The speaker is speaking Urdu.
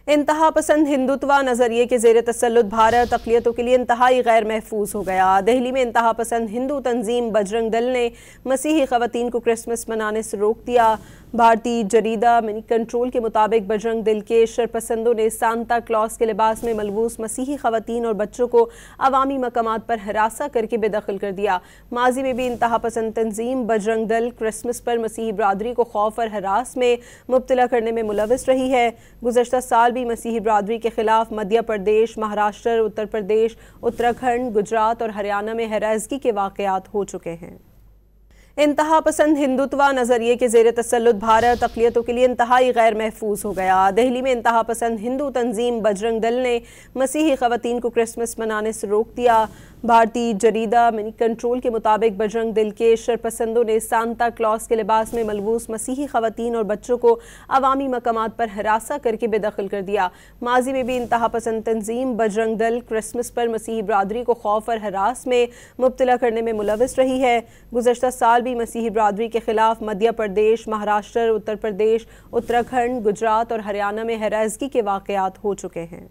انتہا پسند ہندوتوا نظریے کے زیر تسلط بھارت اقلیتوں کے لیے انتہائی غیر محفوظ ہو گیا۔ دہلی میں انتہا پسند ہندو تنظیم بجرنگ دل نے مسیحی خواتین کو کرسمس منانے سے روک دیا۔ بھارتی جریدہ منی کنٹرول کے مطابق بجرنگ دل کے شرپسندوں نے سانتا کلاس کے لباس میں ملبوس مسیحی خواتین اور بچوں کو عوامی مقامات پر ہراساں کر کے بے دخل کر دیا۔ ماضی میں بھی انتہا پسند تنظیم بجرنگ دل کرسمس پر مسیحی برادری کو خوف اور ہراس میں مبتلا کرنے میں ملوث رہی ہے۔ گزشتہ سال بھی مسیحی برادری کے خلاف مدھیہ پردیش، مہاراشٹر، اتر پردیش، اتراکھنڈ، گجرات اور ہریانہ میں ہراسگی کے واقعات ہو چکے ہیں۔ انتہا پسند ہندوتوا نظریے کے زیر تسلط بھارت اقلیتوں کے لیے انتہائی غیر محفوظ ہو گیا۔ دہلی میں انتہا پسند ہندو تنظیم بجرنگ دل نے مسیحی خواتین کو کرسمس منانے سے روک دیا۔ بھارتی جریدہ منی کنٹرول کے مطابق بجرنگ دل کے شرپسندوں نے سانتا کلاس کے لباس میں ملبوس مسیحی خواتین اور بچوں کو عوامی مقامات پر ہراساں کر کے بے دخل کر دیا۔ ماضی میں بھی انتہا پسند تنظیم بجرنگ دل کرسمس پر مسیحی برادری کو خوف اور ہراس میں مبتلا کرنے میں ملوث رہی ہے۔ گزشتہ سال بھی مسیحی برادری کے خلاف مدھیہ پردیش، مہاراشٹر، اتر پردیش، اتراکھنڈ، گجرات اور ہریانہ میں ہراسگی کے واقعات ہو چکے ہیں۔